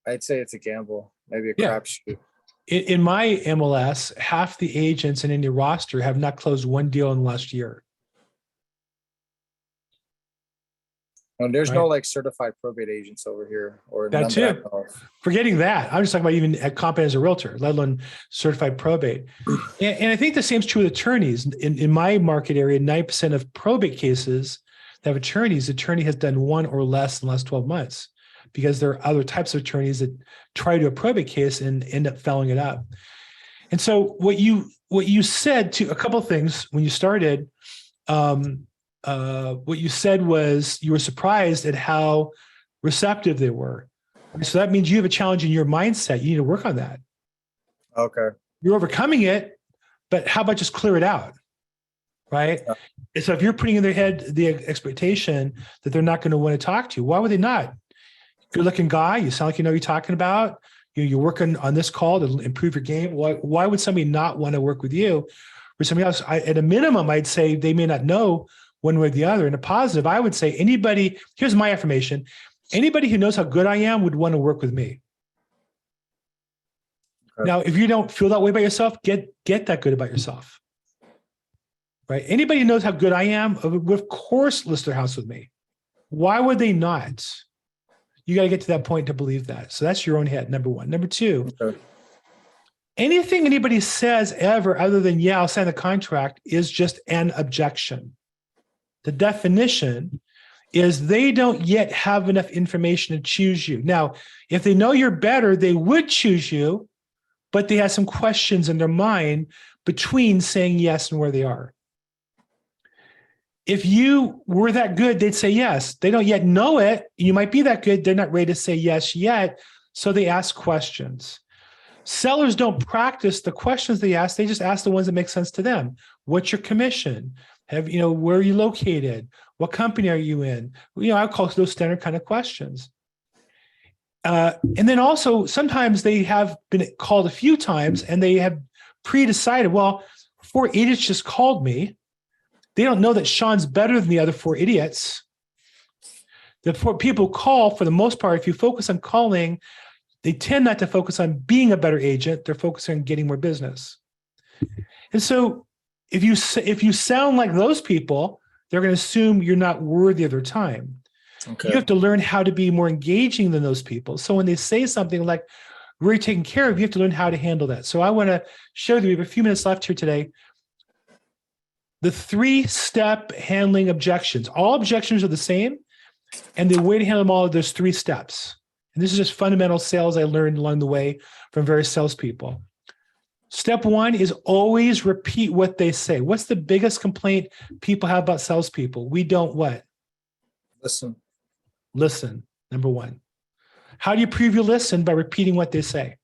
I'd say it's a gamble, maybe a crapshoot. In my MLS, half the agents in any roster have not closed one deal in the last year. And there's no like certified probate agents over here, or that too. Forgetting that, I'm just talking about even competent as a realtor, let alone certified probate. And I think the same is true with attorneys. In my market area, 90% of probate cases that have attorneys, the attorney has done one or less in the last 12 months. Because there are other types of attorneys that try to do a probate case and end up fouling it up. And so what you said to a couple of things when you started, what you said was you were surprised at how receptive they were. So that means you have a challenge in your mindset. You need to work on that. Okay. You're overcoming it, but how about just clear it out? Right. Yeah. And so if you're putting in their head the expectation that they're not going to want to talk to you, why would they not? Good looking guy. You sound like you know what you're talking about. You're working on this call to improve your game. Why would somebody not want to work with you or somebody else? At a minimum, I'd say they may not know one way or the other. In a positive, I would say anybody, here's my affirmation. Anybody who knows how good I am would want to work with me. Okay. Now, if you don't feel that way about yourself, get that good about yourself. Right? Anybody who knows how good I am, of course, list their house with me. Why would they not? You got to get to that point to believe that. So that's your own head, number one. Number two, anything anybody says ever other than, yeah, I'll sign the contract is just an objection. The definition is they don't yet have enough information to choose you. Now, if they know you're better, they would choose you, but they have some questions in their mind between saying yes and where they are. If you were that good, they'd say yes. They don't yet know it. You might be that good. They're not ready to say yes yet. So they ask questions. Sellers don't practice the questions they ask. They just ask the ones that make sense to them. What's your commission? Where are you located? What company are you in? I call those standard kind of questions. And then also sometimes they have been called a few times and they have pre-decided, well, 4 idiots just called me. They don't know that Sean's better than the other 4 idiots. The 4 people call, for the most part, if you focus on calling, they tend not to focus on being a better agent. They're focusing on getting more business. And so if you sound like those people, they're going to assume you're not worthy of their time. Okay. You have to learn how to be more engaging than those people. So when they say something like, we're taken care of, you have to learn how to handle that. So I want to show you, we have a few minutes left here today, the 3-step handling objections. All objections are the same, and the way to handle them all, there's 3 steps. And this is just fundamental sales I learned along the way from various salespeople. Step 1 is always repeat what they say. What's the biggest complaint people have about salespeople? We don't what? Listen, number 1. How do you prove you listen? By repeating what they say.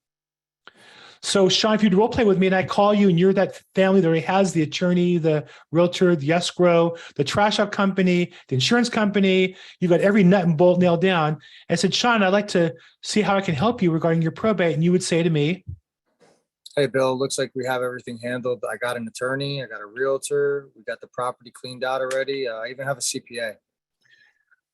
So Sean, if you'd role play with me and I call you and you're that family that already has the attorney, the realtor, the escrow, the trash out company, the insurance company, you got every nut and bolt nailed down. I said, Sean, I'd like to see how I can help you regarding your probate. And you would say to me, hey, Bill, looks like we have everything handled. I got an attorney, I got a realtor, we got the property cleaned out already. I even have a CPA.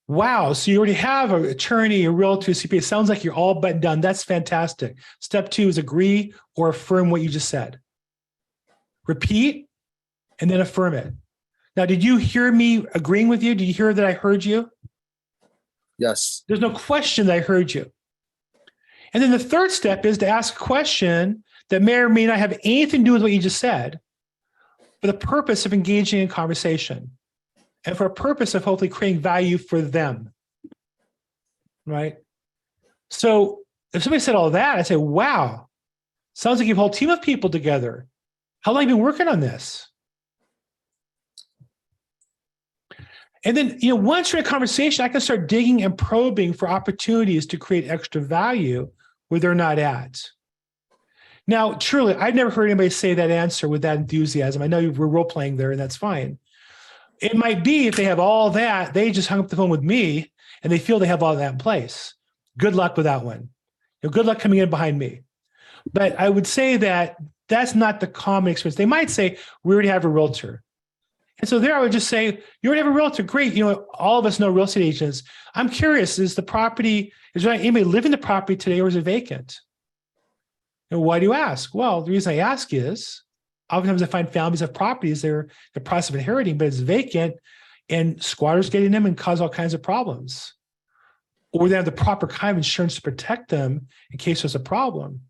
Wow. So you already have an attorney, a realtor, CPA. Sounds like you're all but done. That's fantastic. Step 2 is agree or affirm what you just said. Repeat and then affirm it. Now, did you hear me agreeing with you? Did you hear that I heard you? Yes. There's no question that I heard you. And then the 3rd step is to ask a question that may or may not have anything to do with what you just said, for the purpose of engaging in conversation. And for a purpose of hopefully creating value for them, right? So if somebody said all that, I say, wow, sounds like you have a whole team of people together. How long have you been working on this? And then, once you're in a conversation, I can start digging and probing for opportunities to create extra value where they're not at. Now, truly, I've never heard anybody say that answer with that enthusiasm. I know we're role-playing there, and that's fine. It might be if they have all that, they just hung up the phone with me and they feel they have all that in place. Good luck with that one. Good luck coming in behind me. But I would say that that's not the common experience. They might say, we already have a realtor. And so there I would just say, you already have a realtor. Great. All of us know real estate agents. I'm curious, is there anybody living in the property today or is it vacant? And why do you ask? Well, the reason I ask is, oftentimes I find families have properties they're in the process of inheriting, but it's vacant and squatters get in them and cause all kinds of problems. Or they have the proper kind of insurance to protect them in case there's a problem.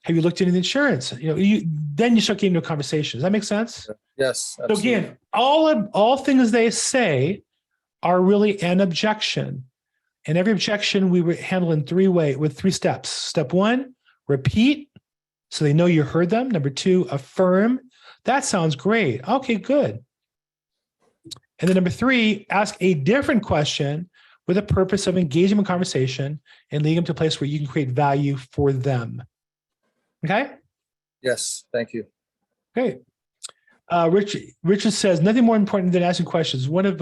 Have you looked into the insurance? Then you start getting into a conversation. Does that make sense? Yes. Absolutely. So again, all things they say are really an objection. And every objection we would handle in 3 steps. Step 1, repeat. So they know you heard them. Number 2, affirm. That sounds great. Okay, good. And then number 3, ask a different question with the purpose of engaging in conversation and leading them to a place where you can create value for them. Okay? Yes, thank you. Great. Richard says, nothing more important than asking questions. One of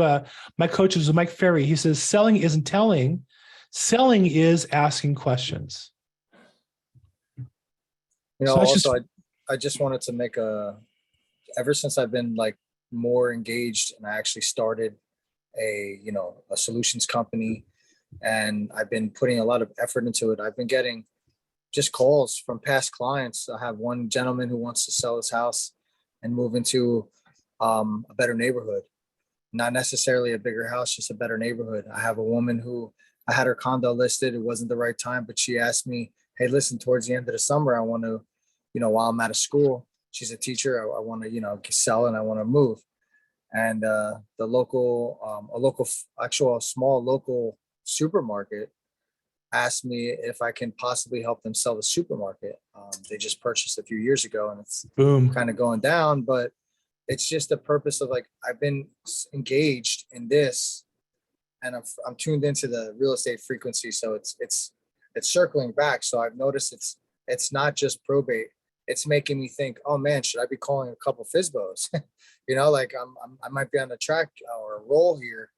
my coaches was Mike Ferry. He says, selling isn't telling. Selling is asking questions. Also, I just wanted to make ever since I've been more engaged and I actually started a solutions company and I've been putting a lot of effort into it. I've been getting just calls from past clients. I have one gentleman who wants to sell his house and move into a better neighborhood, not necessarily a bigger house, just a better neighborhood. I have a woman who I had her condo listed. It wasn't the right time, but she asked me, hey, listen, towards the end of the summer, I want to, while I'm out of school, she's a teacher. I want to, sell and I want to move. And a small local supermarket asked me if I can possibly help them sell the supermarket. They just purchased a few years ago and it's kind of going down, but it's just the purpose of like, I've been engaged in this and I'm tuned into the real estate frequency. So it's circling back. So I've noticed it's not just probate. It's making me think, oh man, should I be calling a couple FSBOs? You know, like I might be on a track or a roll here.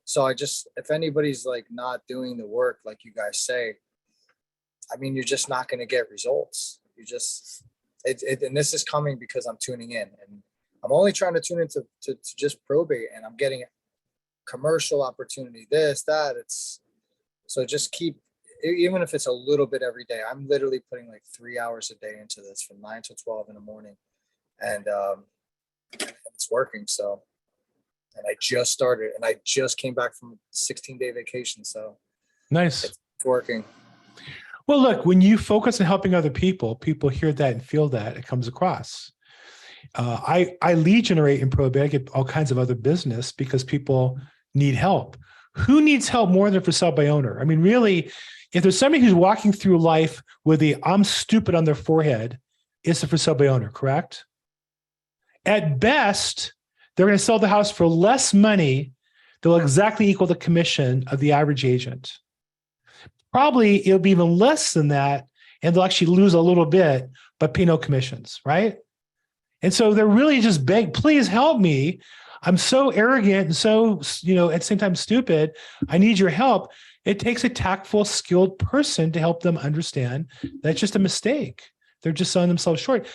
So if anybody's like not doing the work, like you guys say, I mean, you're just not going to get results. And this is coming because I'm tuning in, and I'm only trying to tune into to just probate, and I'm getting commercial opportunity, this, that. So just keep, even if it's a little bit every day. I'm literally putting like 3 hours a day into this from 9 to 12 in the morning, and it's working. So, and I just started, and I just came back from a 16-day vacation. So Nice. it's working. Well, look, when you focus on helping other people, people hear that and feel that it comes across. I lead generate in probate. I get all kinds of other business because people need help. Who needs help more than for sale by owner? I mean, really, if there's somebody who's walking through life with the "I'm stupid" on their forehead, it's the for sale by owner, correct? At best, they're going to sell the house for less money that will exactly equal the commission of the average agent. Probably it'll be even less than that, and they'll actually lose a little bit, but pay no commissions, right? And so they're really just beg, please help me. I'm so arrogant and so, at the same time stupid. I need your help. It takes a tactful, skilled person to help them understand that's just a mistake. They're just selling themselves short.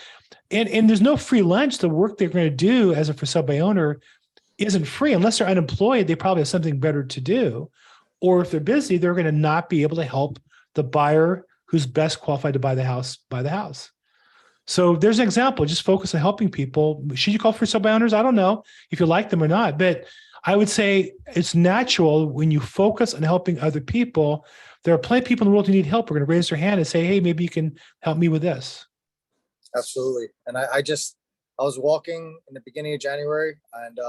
And there's no free lunch. The work they're going to do as a for sale by owner isn't free. Unless they're unemployed, they probably have something better to do. Or if they're busy, they're going to not be able to help the buyer who's best qualified to buy the house, buy the house. So there's an example. Just focus on helping people. Should you call for sale by owners? I don't know if you like them or not, but I would say it's natural when you focus on helping other people. There are plenty of people in the world who need help. We're going to raise their hand and say, hey, maybe you can help me with this. Absolutely. And I was walking in the beginning of January, and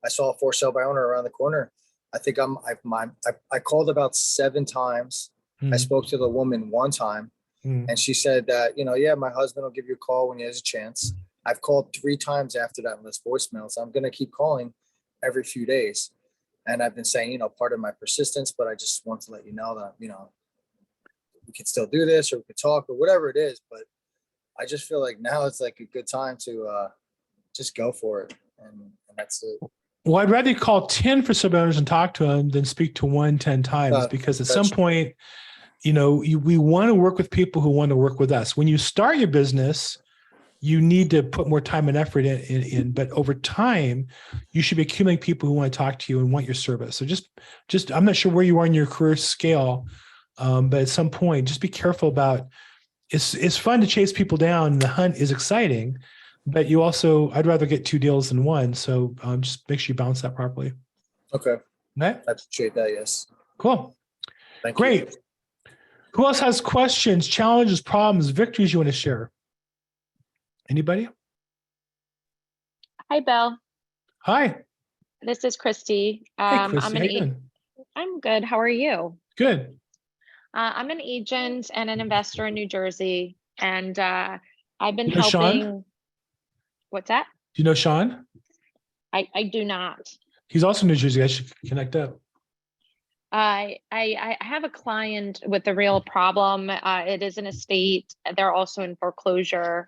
I saw a for sale by owner around the corner. I think I called about 7 times. I spoke to the woman 1 time, and she said that, yeah, my husband will give you a call when he has a chance. I've called 3 times after that in this voicemail. So I'm going to keep calling every few days. And I've been saying, part of my persistence, but I just want to let you know that, we can still do this, or we could talk, or whatever it is. But I just feel like now it's like a good time to just go for it. And that's it. Well, I'd rather call 10 for sale by owners and talk to them than speak to 1 10 times, because at some point, we want to work with people who want to work with us. When you start your business, you need to put more time and effort in, but over time, you should be accumulating people who want to talk to you and want your service. So just I'm not sure where you are in your career scale, but at some point, just be careful about. It's fun to chase people down. The hunt is exciting, but I'd rather get 2 deals than 1. So just make sure you balance that properly. Okay. Okay. I appreciate that. Yes. Cool. Thank Great. you. Who else has questions, challenges, problems, victories you want to share? Anybody? Hi, Bill. Hi. This is Christy. Hey, Christy. How you doing? I'm good. How are you? Good. I'm an agent and an investor in New Jersey, and I've been You know helping. Sean? What's that? Do you know Sean? I do not. He's also in New Jersey. I should connect up. I have a client with a real problem. It is an estate. They're also in foreclosure,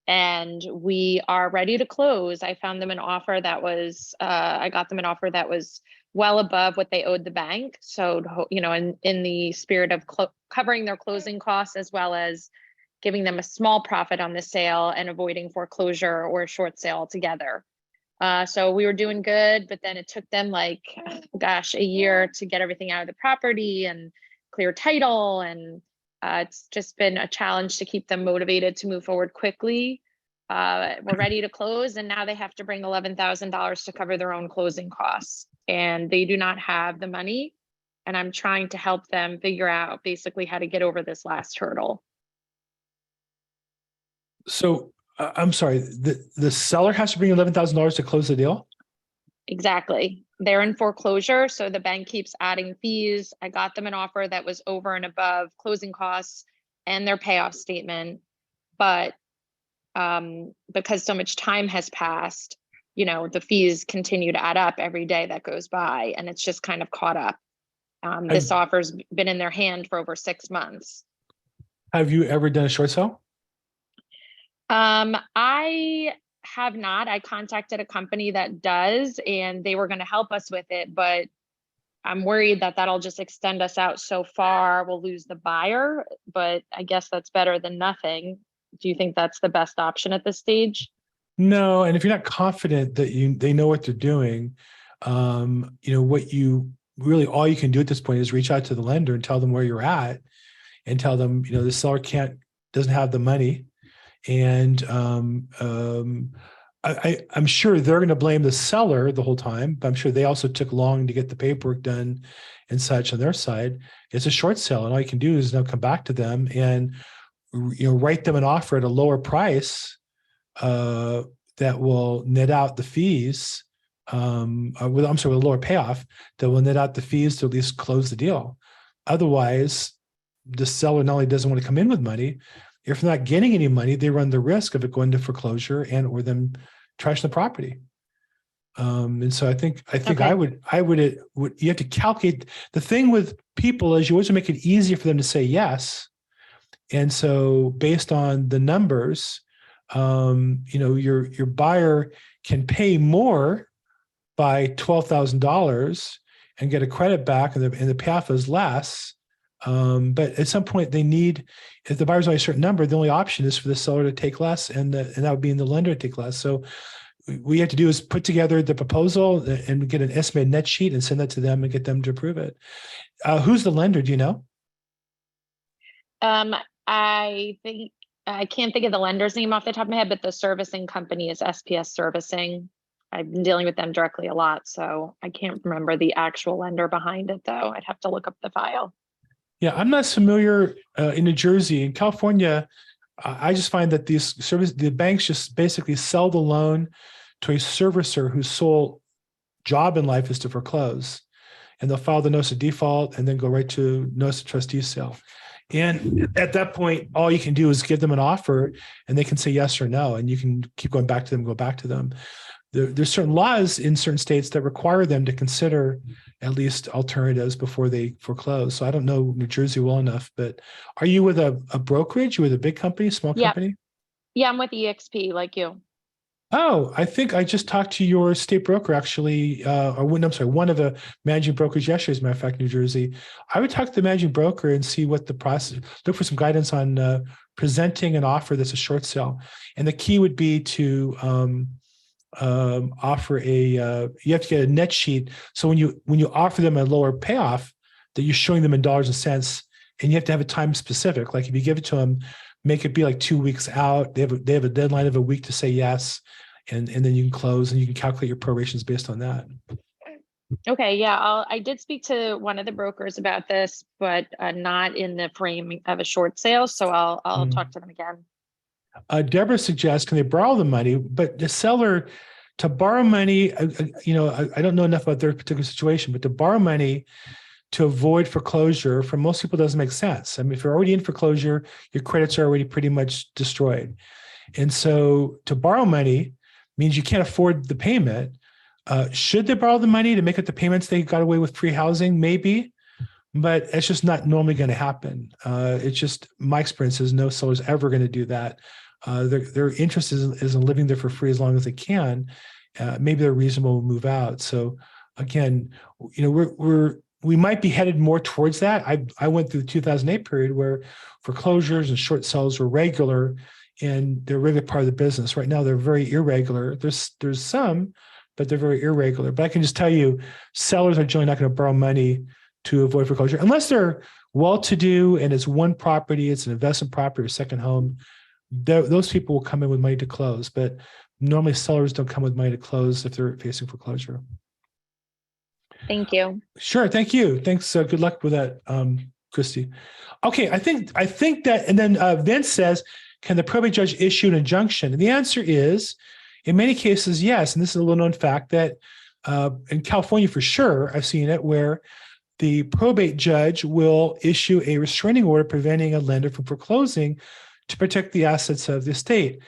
and we are ready to close. I found them an offer that was, I got them an offer that was well above what they owed the bank. So, in the spirit of covering their closing costs, as well as giving them a small profit on the sale and avoiding foreclosure or a short sale altogether. So we were doing good, but then it took them a year to get everything out of the property and clear title. And it's just been a challenge to keep them motivated to move forward quickly. We're ready to close, and now they have to bring $11,000 to cover their own closing costs, and they do not have the money. And I'm trying to help them figure out basically how to get over this last hurdle. So I'm sorry, the seller has to bring $11,000 to close the deal? Exactly. They're in foreclosure, so the bank keeps adding fees. I got them an offer that was over and above closing costs and their payoff statement, but because so much time has passed, the fees continue to add up every day that goes by, and it's just kind of caught up. This offer's been in their hand for over 6 months. Have you ever done a short sale? I have not. I contacted a company that does, and they were going to help us with it, but I'm worried that that'll just extend us out so far. We'll lose the buyer, but I guess that's better than nothing. Do you think that's the best option at this stage? No, and if you're not confident that they know what they're doing, what you really, all you can do at this point is reach out to the lender and tell them where you're at, and tell them, the seller doesn't have the money, and I'm sure they're going to blame the seller the whole time, but I'm sure they also took long to get the paperwork done and such on their side. It's a short sale, and all you can do is now come back to them and write them an offer at a lower price that will net out the fees. With a lower payoff that will net out the fees to at least close the deal. Otherwise, the seller not only doesn't want to come in with money, if they're not getting any money, they run the risk of it going to foreclosure and or them trashing the property. And so I think Okay. I would you have to calculate. The thing with people is you always make it easier for them to say yes. And so based on the numbers, your buyer can pay more by $12,000 and get a credit back, and the payoff is less. But at some point if the buyer's only a certain number, the only option is for the seller to take less, and that would be in the lender to take less. So what you have to do is put together the proposal and get an estimated net sheet and send that to them and get them to approve it. Who's the lender? Do you know? I can't think of the lender's name off the top of my head, but the servicing company is SPS Servicing. I've been dealing with them directly a lot, so I can't remember the actual lender behind it, though. I'd have to look up the file. Yeah, I'm not familiar in New Jersey. In California, I just find that the banks just basically sell the loan to a servicer whose sole job in life is to foreclose, and they'll file the notice of default and then go right to notice of trustee sale. And at that point, all you can do is give them an offer, and they can say yes or no, and you can keep going back to them, go back to them. There's certain laws in certain states that require them to consider at least alternatives before they foreclose. So I don't know New Jersey well enough, but are you with a brokerage? You with a big company, small company? Yeah, I'm with EXP like you. Oh, I think I just talked to your state broker actually, one of the managing brokers yesterday, as a matter of fact, New Jersey. I would talk to the managing broker and see what the process, look for some guidance on presenting an offer that's a short sale. And the key would be to offer you have to get a net sheet. So when you offer them a lower payoff, that you're showing them in dollars and cents, and you have to have a time specific. Like if you give it to them, make it be like 2 weeks out. They have a deadline of a week to say yes, and then you can close, and you can calculate your prorations based on that. Okay, yeah, I did speak to one of the brokers about this, but not in the frame of a short sale. So I'll talk to them again. Deborah suggests, can they borrow the money? But the seller, to borrow money, I don't know enough about their particular situation, but to borrow money to avoid foreclosure for most people doesn't make sense. I mean, if you're already in foreclosure, your credits are already pretty much destroyed. And so to borrow money means you can't afford the payment. Should they borrow the money to make up the payments they got away with free housing? Maybe. But it's just not normally going to happen. It's just my experience is no seller's ever going to do that. Their interest is in living there for free as long as they can. Maybe they're reasonable to move out. So again, we might be headed more towards that. I went through the 2008 period where foreclosures and short sales were regular, and they're a regular part of the business. Right now, they're very irregular. There's some, but they're very irregular. But I can just tell you, sellers are generally not going to borrow money to avoid foreclosure unless they're well-to-do and it's one property, it's an investment property or second home. Those people will come in with money to close, but normally sellers don't come with money to close if they're facing foreclosure. Thank you. Sure, thank you. Thanks. Good luck with that, Christy. Okay, I think that, and then Vince says, can the probate judge issue an injunction? And the answer is, in many cases, yes. And this is a little known fact that in California, for sure, I've seen it where the probate judge will issue a restraining order preventing a lender from foreclosing to protect the assets of the estate.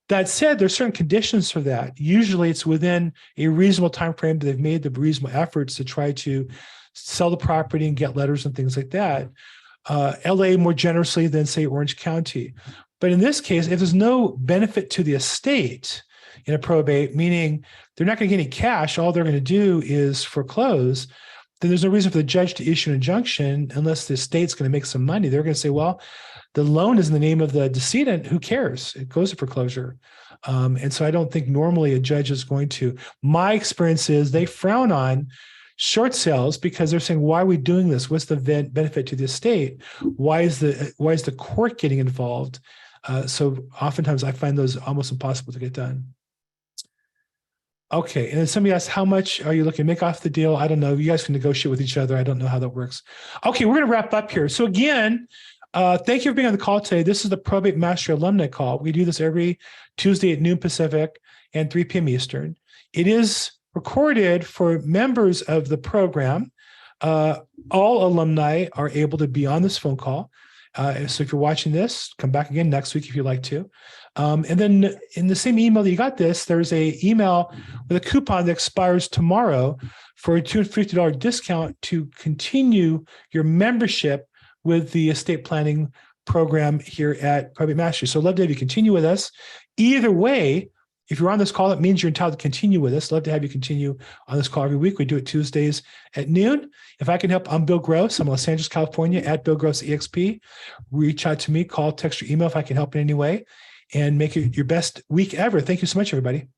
That said, there's certain conditions for that. Usually it's within a reasonable time frame that they've made the reasonable efforts to try to sell the property and get letters and things like that. LA more generously than, say, Orange County. But in this case, if there's no benefit to the estate in a probate, meaning they're not going to get any cash, all they're going to do is foreclose, then there's no reason for the judge to issue an injunction unless the estate's going to make some money. They're going to say, well, the loan is in the name of the decedent. Who cares? It goes to foreclosure. And so I don't think normally a judge is going to. My experience is they frown on short sales because they're saying, why are we doing this? What's the benefit to the estate? Why is the court getting involved? So oftentimes I find those almost impossible to get done. Okay, and then somebody asked, how much are you looking to make off the deal? I don't know. You guys can negotiate with each other. I don't know how that works. Okay, we're going to wrap up here. So again, thank you for being on the call today. This is the Probate Mastery Alumni Call. We do this every Tuesday at noon Pacific and 3 p.m. Eastern. It is recorded for members of the program. All alumni are able to be on this phone call. So if you're watching this, come back again next week if you'd like to. And then in the same email that you got this, there's an email with a coupon that expires tomorrow for a $250 discount to continue your membership with the estate planning program here at Probate Mastery. So I'd love to have you continue with us. Either way, if you're on this call, it means you're entitled to continue with us. Love to have you continue on this call every week. We do it Tuesdays at noon. If I can help, I'm Bill Gross. I'm in Los Angeles, California at Bill Gross EXP. Reach out to me, call, text, or email if I can help in any way, and make it your best week ever. Thank you so much, everybody.